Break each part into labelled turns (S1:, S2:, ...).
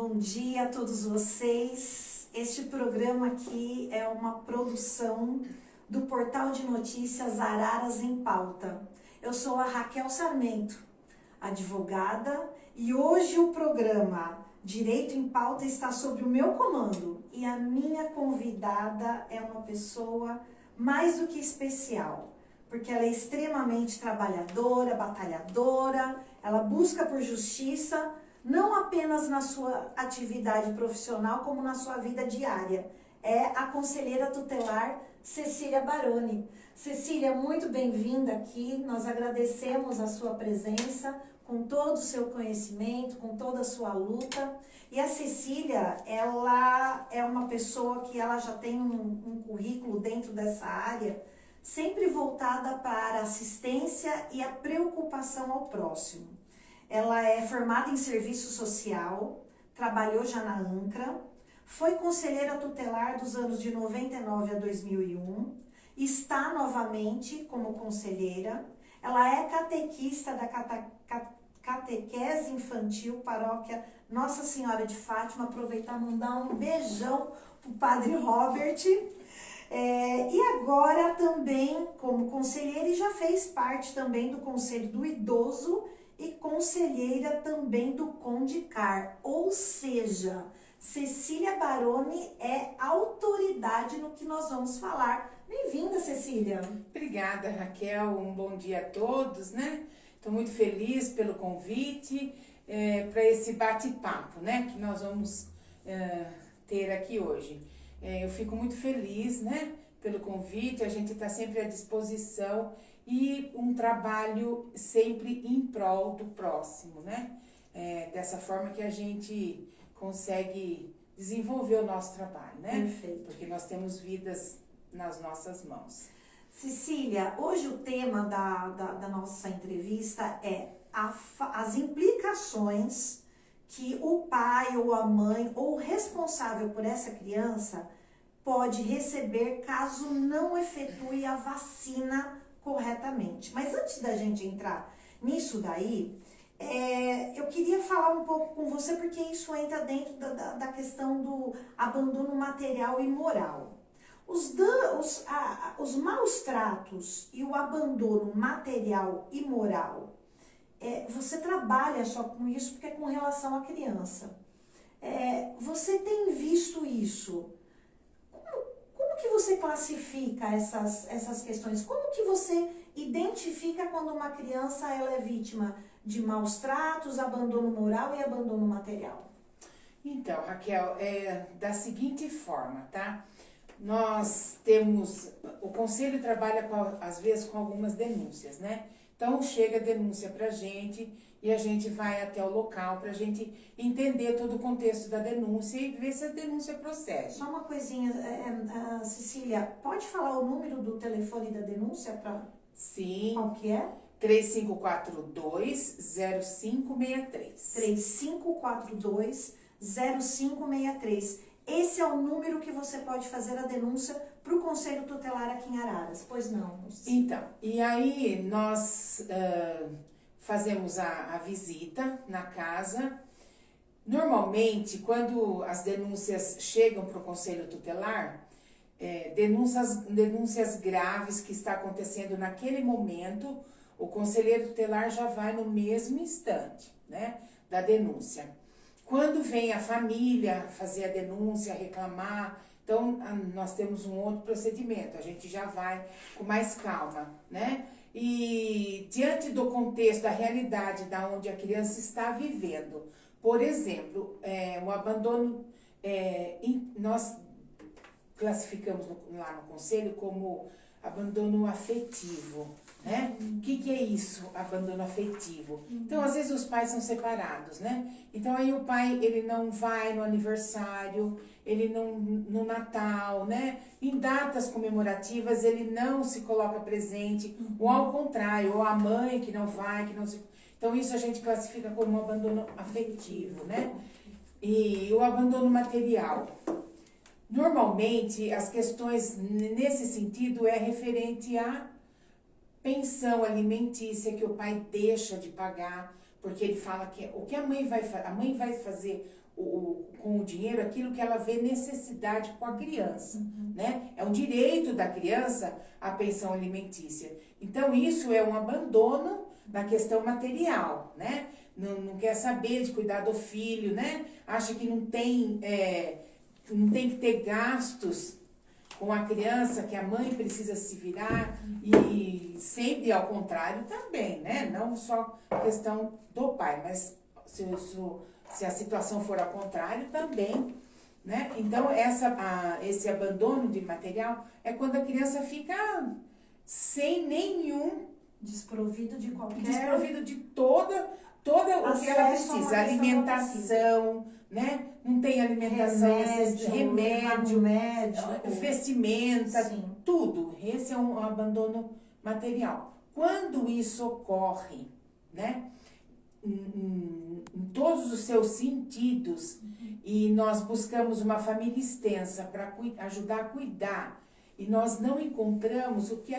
S1: Bom dia a todos vocês. Este programa aqui é uma produção do portal de notícias Araras em Pauta. Eu sou a Raquel Sarmento, advogada, e hoje o programa Direito em Pauta está sob o meu comando. E a minha convidada é uma pessoa mais do que especial, porque ela é extremamente trabalhadora, batalhadora, ela busca por justiça, não apenas na sua atividade profissional, como na sua vida diária. É a conselheira tutelar Cecília Baroni. Cecília, muito bem-vinda aqui, nós agradecemos a sua presença, com todo o seu conhecimento, com toda a sua luta. E a Cecília, ela é uma pessoa que ela já tem um currículo dentro dessa área, sempre voltada para a assistência e a preocupação ao próximo. Ela é formada em serviço social, trabalhou já na ANCRA, foi conselheira tutelar dos anos de 99 a 2001, está novamente como conselheira. Ela é catequista da Catequese Infantil, Paróquia Nossa Senhora de Fátima. Aproveitar e mandar um beijão pro Padre Robert. E agora também como conselheira, e já fez parte também do Conselho do Idoso e conselheira também do Condicar. Ou seja, Cecília Baroni é autoridade no que nós vamos falar. Bem-vinda, Cecília.
S2: Obrigada, Raquel. Um bom dia a todos, né? Estou muito feliz pelo convite para esse bate-papo, né? Que nós vamos ter aqui hoje. Eu fico muito feliz, né? Pelo convite, a gente está sempre à disposição e um trabalho sempre em prol do próximo, né? Dessa forma que a gente consegue desenvolver o nosso trabalho, né?
S1: Perfeito.
S2: Porque nós temos vidas nas nossas mãos.
S1: Cecília, hoje o tema da nossa entrevista é as implicações que o pai ou a mãe ou o responsável por essa criança pode receber caso não efetue a vacina corretamente. Mas antes da gente entrar nisso daí, eu queria falar um pouco com você, porque isso entra dentro da questão do abandono material e moral. Os maus tratos e o abandono material e moral, você trabalha só com isso porque é com relação à criança. Você tem visto isso? Como que você classifica essas questões? Como que você identifica quando uma criança ela é vítima de maus tratos, abandono moral e abandono material?
S2: Então, Raquel, da seguinte forma, tá? Nós temos, o conselho trabalha às vezes com algumas denúncias, né? Então chega a denúncia pra gente e a gente vai até o local pra gente entender todo o contexto da denúncia e ver se a denúncia procede.
S1: Só uma coisinha, Cecília, pode falar o número do telefone da denúncia para?
S2: Sim.
S1: Qual que é?
S2: 3542-0563.
S1: 3542-0563. Esse é o número que você pode fazer a denúncia para o Conselho Tutelar aqui em Araras, pois não?
S2: Então, e aí nós fazemos a visita na casa. Normalmente, quando as denúncias chegam para o Conselho Tutelar, denúncias graves que está acontecendo naquele momento, o conselheiro tutelar já vai no mesmo instante, né, da denúncia. Quando vem a família fazer a denúncia, reclamar, então nós temos um outro procedimento, a gente já vai com mais calma, né? E diante do contexto, da realidade da onde a criança está vivendo, por exemplo, o abandono, nós classificamos lá no conselho como abandono afetivo, né? O que é isso, abandono afetivo? Então, às vezes os pais são separados, né? Então, aí o pai, ele não vai no aniversário, ele não no Natal, né? Em datas comemorativas, ele não se coloca presente, ou ao contrário, ou a mãe que não vai, que não se... Então, isso a gente classifica como um abandono afetivo, né? E o abandono material. Normalmente, as questões nesse sentido é referente a pensão alimentícia que o pai deixa de pagar, porque ele fala que o que a mãe vai fazer com o dinheiro aquilo que ela vê necessidade com a criança, né? É um direito da criança a pensão alimentícia. Então, isso é um abandono na questão material, né? Não quer saber de cuidar do filho, né? Acha que não tem que ter gastos com a criança, que a mãe precisa se virar, e sempre ao contrário também, né? Não só questão do pai, mas se a situação for ao contrário também, né? Então, esse abandono de material é quando a criança fica sem nenhum...
S1: Desprovido de qualquer...
S2: Desprovido de toda o que ela precisa. Alimentação, né? Não tem alimentação, remédio, vestimenta, sim, tudo. Esse é um abandono material. Quando isso ocorre, né? Em todos os seus sentidos, e nós buscamos uma família extensa para ajudar a cuidar, e nós não encontramos, o que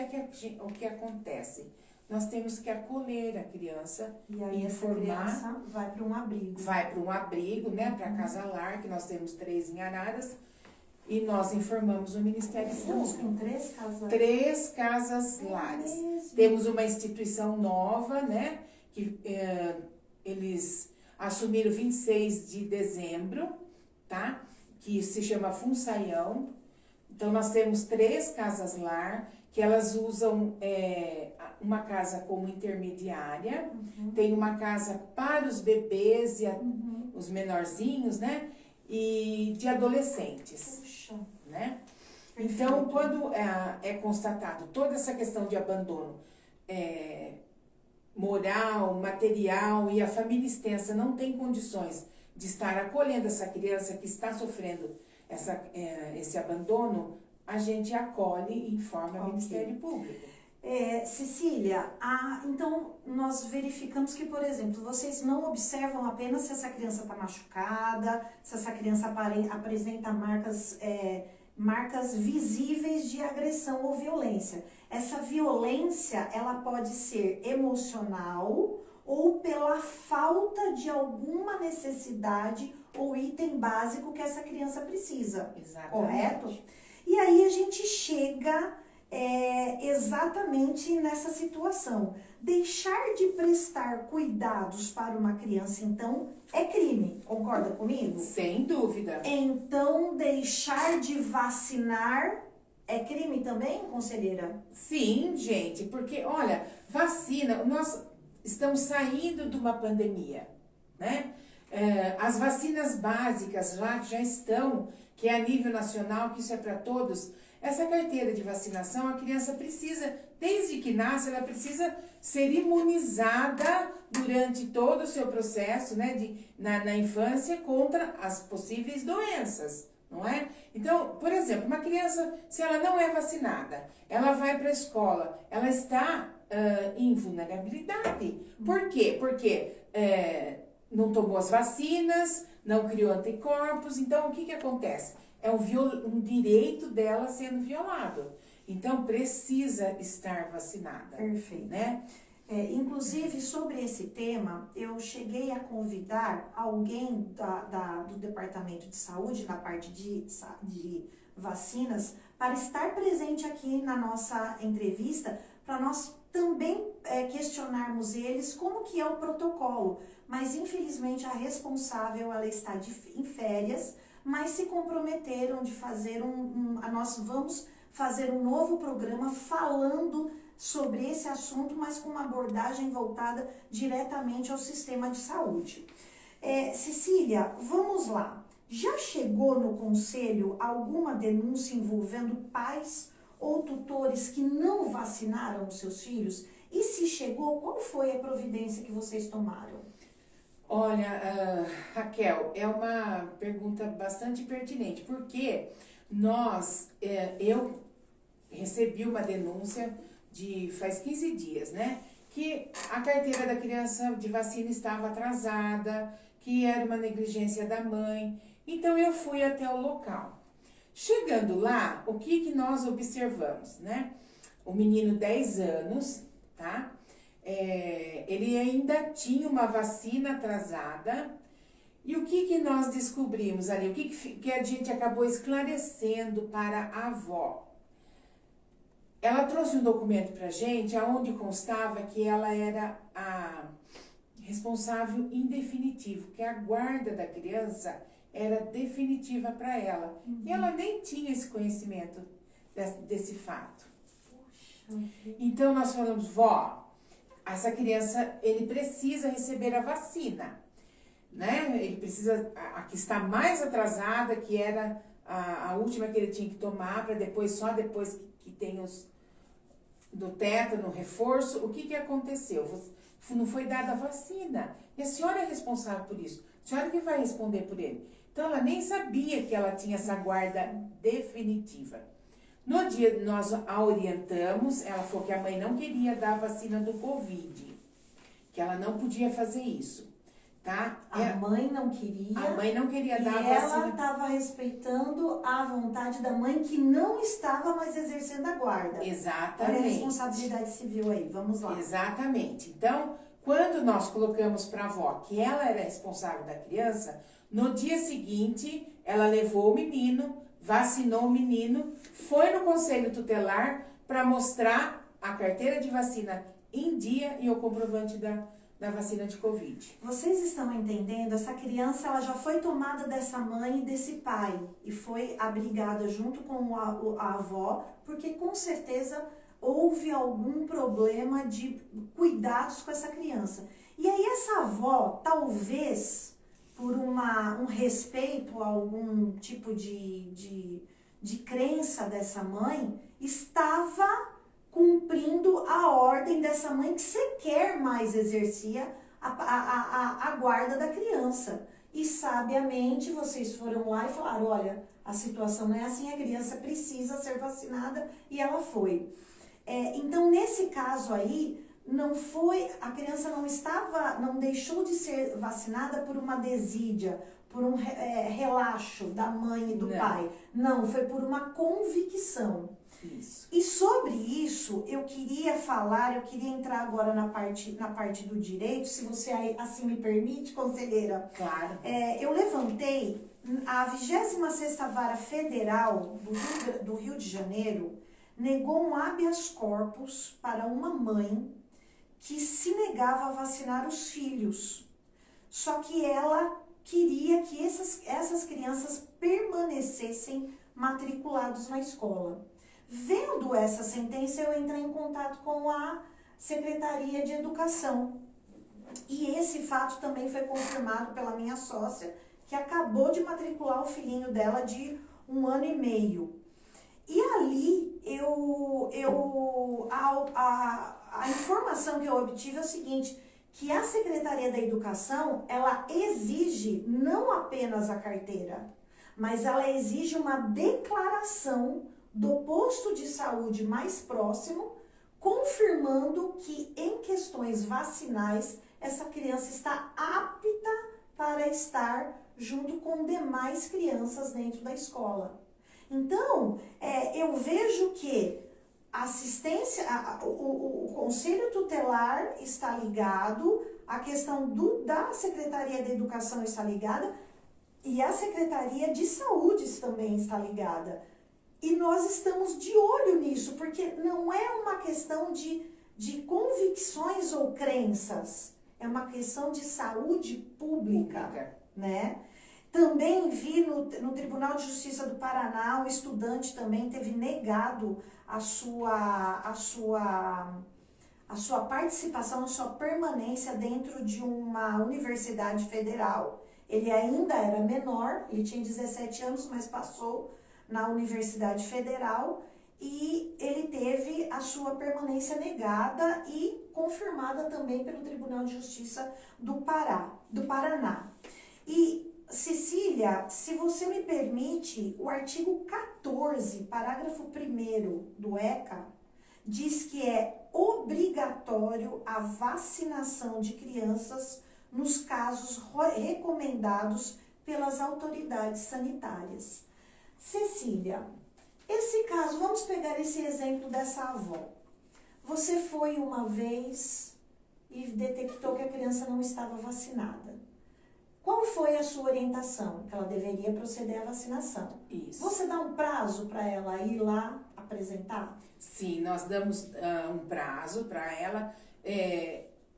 S2: acontece? Nós temos que acolher a criança
S1: e aí informar. Essa criança vai para um abrigo. Vai para um abrigo,
S2: né? Para a Casa Lar, que nós temos 3 em Araras, e nós informamos o Ministério Público.
S1: Estamos com 3 casas?
S2: 3 casas lares. Temos uma instituição nova, né? Que eles assumiram 26 de dezembro, tá? Que se chama Funsaião. Então, nós temos 3 casas lar, que elas usam uma casa como intermediária, tem uma casa para os bebês e os menorzinhos, né? E de adolescentes. Puxa. Né? Então, quando é constatado toda essa questão de abandono moral, material, e a família extensa não tem condições de estar acolhendo essa criança que está sofrendo esse abandono, a gente acolhe e informa o Ministério Público.
S1: Cecília, então nós verificamos que, por exemplo, vocês não observam apenas se essa criança está machucada, se essa criança apresenta marcas visíveis de agressão ou violência. Essa violência, ela pode ser emocional ou pela falta de alguma necessidade ou item básico que essa criança precisa.
S2: Exatamente.
S1: Correto? E aí a gente chega exatamente nessa situação. Deixar de prestar cuidados para uma criança, então, é crime. Concorda comigo?
S2: Sem dúvida.
S1: Então, deixar de vacinar é crime também, conselheira?
S2: Sim, gente, porque, olha, vacina, nós estamos saindo de uma pandemia, né? As vacinas básicas já estão, que é a nível nacional, que isso é para todos. Essa carteira de vacinação, a criança precisa, desde que nasce, ela precisa ser imunizada durante todo o seu processo, né, na infância, contra as possíveis doenças, não é? Então, por exemplo, uma criança, se ela não é vacinada, ela vai para a escola, ela está em vulnerabilidade. Por quê? Porque não tomou as vacinas, não criou anticorpos, então o que acontece? É um direito dela sendo violado. Então, precisa estar vacinada.
S1: Perfeito.
S2: Né?
S1: Inclusive, sobre esse tema, eu cheguei a convidar alguém do Departamento de Saúde, na parte de vacinas, para estar presente aqui na nossa entrevista, para nós também questionarmos eles como que é o protocolo. Mas, infelizmente, a responsável, ela está em férias, mas se comprometeram de fazer nós vamos fazer um novo programa falando sobre esse assunto, mas com uma abordagem voltada diretamente ao sistema de saúde. Cecília, vamos lá. Já chegou no conselho alguma denúncia envolvendo pais ou tutores que não vacinaram os seus filhos? E se chegou, qual foi a providência que vocês tomaram?
S2: Olha, Raquel, é uma pergunta bastante pertinente, porque eu recebi uma denúncia faz 15 dias, né? Que a carteira da criança de vacina estava atrasada, que era uma negligência da mãe. Então, eu fui até o local. Chegando lá, o que nós observamos, né? O menino, 10 anos, tá? Ele ainda tinha uma vacina atrasada E o que nós descobrimos ali? O que a gente acabou esclarecendo para a avó? Ela trouxe um documento pra gente, onde constava que ela era a responsável em definitivo, que a guarda da criança era definitiva para ela. E ela nem tinha esse conhecimento desse fato. Então nós falamos, vó, essa criança, ele precisa receber a vacina, né? Ele precisa, a que está mais atrasada, que era a última que ele tinha que tomar, para depois, só depois que tem do tétano, reforço. O que aconteceu? Não foi dada a vacina. E a senhora é responsável por isso. A senhora que vai responder por ele. Então, ela nem sabia que ela tinha essa guarda definitiva. No dia, nós a orientamos, ela falou que a mãe não queria dar a vacina do Covid, que ela não podia fazer isso, tá?
S1: A mãe não queria.
S2: A mãe não queria dar a
S1: vacina. E
S2: vacina.
S1: ela estava respeitando a vontade da mãe, que não estava mais exercendo a guarda.
S2: Exatamente.
S1: Olha a responsabilidade civil aí, vamos lá.
S2: Exatamente. Então, quando nós colocamos para a avó que ela era responsável da criança, no dia seguinte, ela levou o menino, vacinou o menino, foi no conselho tutelar para mostrar a carteira de vacina em dia e o comprovante da vacina de Covid.
S1: Vocês estão entendendo? Essa criança, ela já foi tomada dessa mãe e desse pai e foi abrigada junto com a avó, porque com certeza houve algum problema de cuidados com essa criança. E aí essa avó, talvez por um respeito a algum tipo de crença dessa mãe, estava cumprindo a ordem dessa mãe que sequer mais exercia a guarda da criança. E sabiamente vocês foram lá e falaram, olha, a situação não é assim, a criança precisa ser vacinada, e ela foi. Então, nesse caso aí, a criança não deixou de ser vacinada por uma desídia, por um relaxo da mãe e do pai. Não, foi por uma convicção.
S2: Isso.
S1: E sobre isso, eu queria entrar agora na parte do direito, se você assim me permite, conselheira.
S2: Claro.
S1: Eu levantei a 26ª Vara Federal do Rio de Janeiro, negou um habeas corpus para uma mãe que se negava a vacinar os filhos. Só que ela queria que essas crianças permanecessem matriculados na escola. Vendo essa sentença, eu entrei em contato com a Secretaria de Educação. E esse fato também foi confirmado pela minha sócia, que acabou de matricular o filhinho dela de 1 ano e meio. E ali, a informação que eu obtive é o seguinte, que a Secretaria da Educação, ela exige não apenas a carteira, mas ela exige uma declaração do posto de saúde mais próximo, confirmando que em questões vacinais, essa criança está apta para estar junto com demais crianças dentro da escola. Então, eu vejo que a assistência, o Conselho Tutelar está ligado, a questão da Secretaria da Educação está ligada e a Secretaria de Saúde também está ligada. E nós estamos de olho nisso, porque não é uma questão de convicções ou crenças, é uma questão de saúde pública, né? Também vi no Tribunal de Justiça do Paraná, o estudante também teve negado a sua participação, a sua permanência dentro de uma universidade federal. Ele ainda era menor, ele tinha 17 anos, mas passou na Universidade Federal e ele teve a sua permanência negada e confirmada também pelo Tribunal de Justiça do Paraná. E, Cecília, se você me permite, o artigo 14, parágrafo 1º do ECA, diz que é obrigatório a vacinação de crianças nos casos recomendados pelas autoridades sanitárias. Cecília, esse caso, vamos pegar esse exemplo dessa avó. Você foi uma vez e detectou que a criança não estava vacinada. Qual foi a sua orientação? Que ela deveria proceder à vacinação.
S2: Isso.
S1: Você dá um prazo para ela ir lá apresentar?
S2: Sim, nós damos um prazo para ela,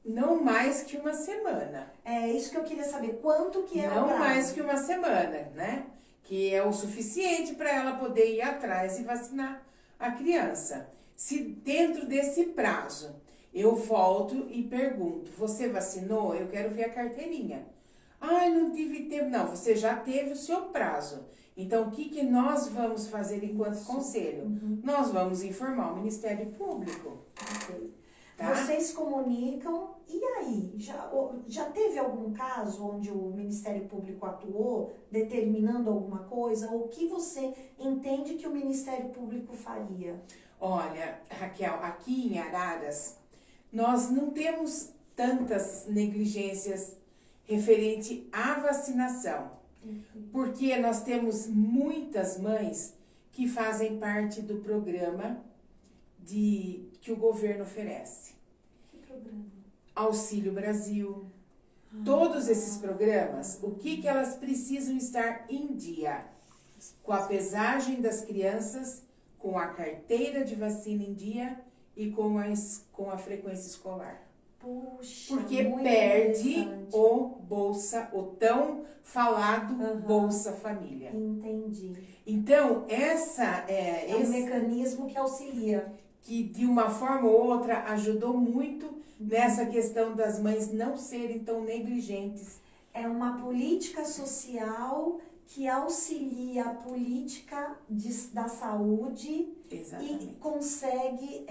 S2: não mais que uma semana.
S1: É isso que eu queria saber. Quanto que é o prazo?
S2: Não mais que uma semana, né? Que é o suficiente para ela poder ir atrás e vacinar a criança. Se dentro desse prazo eu volto e pergunto, você vacinou? Eu quero ver a carteirinha. Ai, não tive tempo. Não, você já teve o seu prazo. Então, o que nós vamos fazer enquanto conselho? Nós vamos informar o Ministério Público.
S1: Ok.
S2: Tá?
S1: Vocês comunicam, e aí? Já teve algum caso onde o Ministério Público atuou determinando alguma coisa? Ou o que você entende que o Ministério Público faria?
S2: Olha, Raquel, aqui em Araras, nós não temos tantas negligências referente à vacinação. Porque nós temos muitas mães que fazem parte do programa que o governo oferece.
S1: Que programa?
S2: Auxílio Brasil. Todos esses programas, o que elas precisam estar em dia? Com a pesagem das crianças, com a carteira de vacina em dia e com a frequência escolar.
S1: Puxa,
S2: porque
S1: muito
S2: perde o tão falado Bolsa Família.
S1: Entendi.
S2: Então, esse
S1: um mecanismo que auxilia.
S2: Que de uma forma ou outra ajudou muito nessa questão das mães não serem tão negligentes.
S1: É uma política social que auxilia a política da saúde. Exatamente. E consegue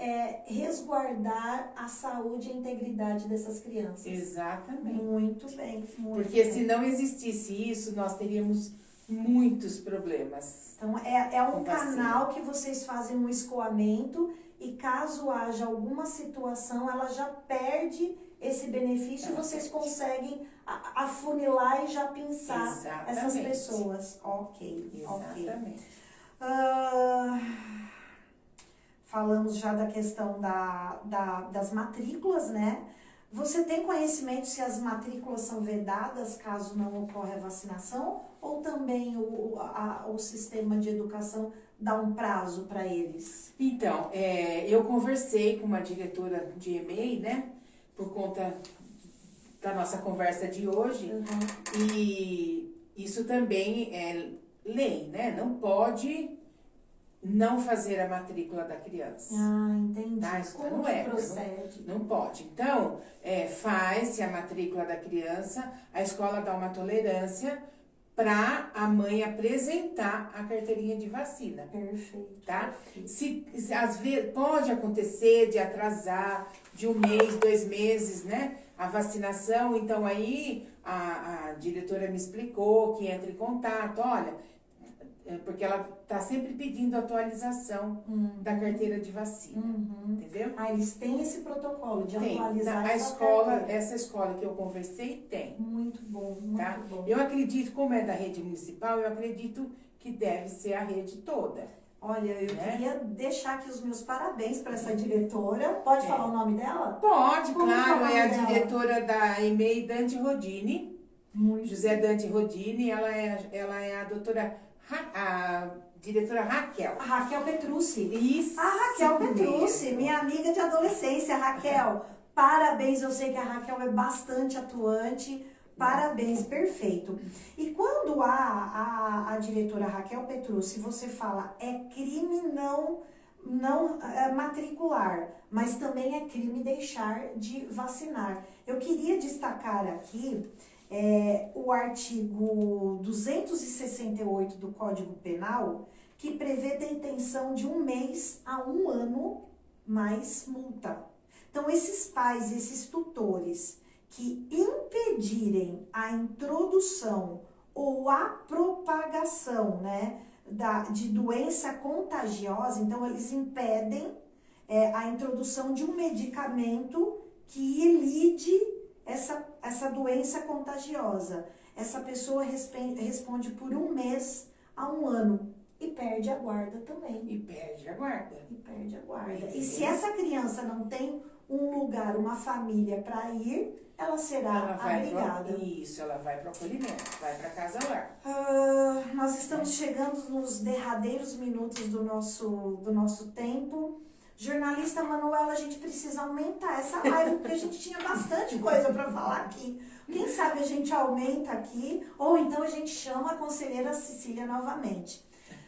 S1: resguardar a saúde e a integridade dessas crianças.
S2: Exatamente.
S1: Muito bem.
S2: Porque se não existisse isso, nós teríamos muitos problemas.
S1: Então, é um canal que vocês fazem um escoamento e caso haja alguma situação, ela já perde esse benefício e vocês conseguem afunilar e já pensar essas pessoas. Ok.
S2: Exatamente.
S1: Falamos já da questão das matrículas, né? Você tem conhecimento se as matrículas são vedadas caso não ocorra a vacinação? Ou também o sistema de educação dá um prazo para eles?
S2: Então, eu conversei com uma diretora de EMEI, né? Por conta da nossa conversa de hoje. E isso também é lei, né? Não pode não fazer a matrícula da criança.
S1: Ah, entendi.
S2: Tá? Isso
S1: Como
S2: não
S1: que procede?
S2: Não pode. Então, faz-se a matrícula da criança, a escola dá uma tolerância para a mãe apresentar a carteirinha de vacina.
S1: Perfeito.
S2: Tá?
S1: Perfeito.
S2: Às vezes pode acontecer de atrasar de 1 mês, 2 meses, né? A vacinação, então aí a diretora me explicou que entra em contato, olha, porque ela está sempre pedindo atualização da carteira de vacina, entendeu?
S1: Eles têm esse protocolo de atualizar
S2: essa escola que eu conversei tem.
S1: Muito bom, muito bom.
S2: Eu acredito, como é da rede municipal, eu acredito que deve ser a rede toda.
S1: Olha, eu queria deixar aqui os meus parabéns para essa diretora. Pode falar o nome dela?
S2: Pode, claro. É a diretora da EMEI, Dante Rodini. José Dante Rodini. Ela é a doutora, a diretora Raquel.
S1: A Raquel Petrucci.
S2: Isso.
S1: A Raquel Petrucci, minha amiga de adolescência. Raquel, parabéns. Eu sei que a Raquel é bastante atuante. Parabéns, perfeito. E quando a diretora Raquel Petrucci, você fala, é crime não matricular, mas também é crime deixar de vacinar. Eu queria destacar aqui o artigo 268 do Código Penal, que prevê detenção de 1 mês a 1 ano mais multa. Então, esses pais, esses tutores que impedirem a introdução ou a propagação, né, de doença contagiosa, então eles impedem a introdução de um medicamento que ilide essa doença contagiosa. Essa pessoa responde por 1 mês a 1 ano e perde a guarda também.
S2: E perde a guarda.
S1: E se essa criança não tem um lugar, uma família para ir, ela será abrigada.
S2: Isso, ela vai para o acolhimento, vai para casa lar.
S1: Nós estamos chegando nos derradeiros minutos do nosso tempo. Jornalista Manuela, a gente precisa aumentar essa live, porque a gente tinha bastante coisa para falar aqui. Quem sabe a gente aumenta aqui, ou então a gente chama a conselheira Cecília novamente.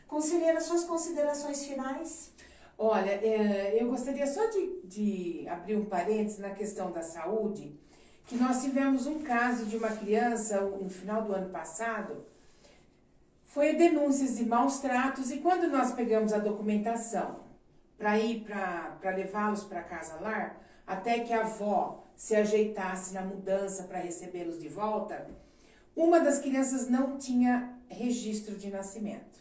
S1: Conselheira, suas considerações finais?
S2: Olha, eu gostaria só de abrir um parênteses na questão da saúde, que nós tivemos um caso de uma criança no final do ano passado, foi denúncias de maus tratos, e quando nós pegamos a documentação para levá-los para casa lar, até que a avó se ajeitasse na mudança para recebê-los de volta, uma das crianças não tinha registro de nascimento.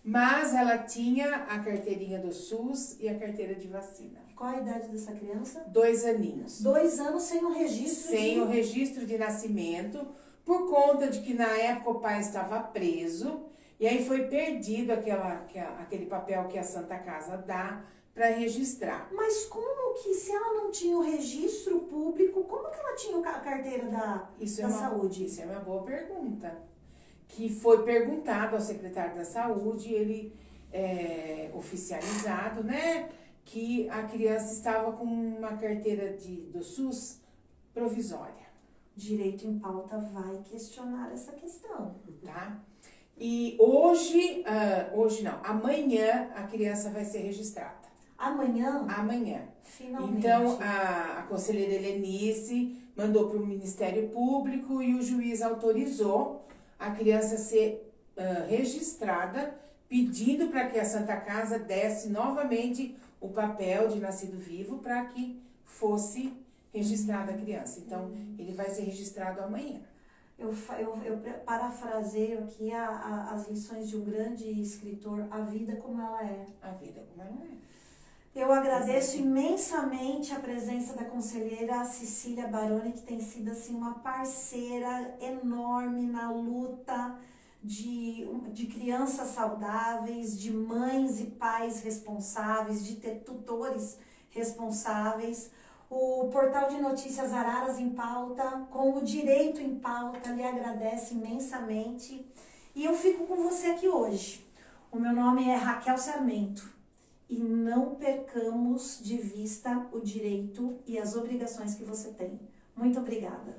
S2: Mas ela tinha a carteirinha do SUS e a carteira de vacina.
S1: Qual a idade dessa criança?
S2: 2 aninhos.
S1: 2 anos sem o registro
S2: Sem o registro de nascimento, por conta de que na época o pai estava preso, e aí foi perdido aquele papel que a Santa Casa dá para registrar.
S1: Mas como que, se ela não tinha o registro público, como que ela tinha a carteira da saúde?
S2: Isso é uma boa pergunta. Que foi perguntado ao secretário da saúde, ele oficializado, né, que a criança estava com uma carteira do SUS provisória.
S1: Direito em Pauta vai questionar essa questão.
S2: Tá? E amanhã a criança vai ser registrada.
S1: Amanhã?
S2: Amanhã.
S1: Finalmente.
S2: Então, a conselheira Helenice mandou para o Ministério Público e o juiz autorizou a criança ser registrada, pedindo para que a Santa Casa desse novamente o papel de nascido vivo para que fosse registrada a criança. Então, ele vai ser registrado amanhã.
S1: Eu parafraseio aqui as lições de um grande escritor, a vida como ela é.
S2: A vida como ela é.
S1: Eu agradeço imensamente a presença da conselheira Cecília Baroni, que tem sido assim, uma parceira enorme na luta de crianças saudáveis, de mães e pais responsáveis, de ter tutores responsáveis. O Portal de Notícias Araras em Pauta, com o Direito em Pauta, lhe agradece imensamente. E eu fico com você aqui hoje. O meu nome é Raquel Sarmento. E não percamos de vista o direito e as obrigações que você tem. Muito obrigada.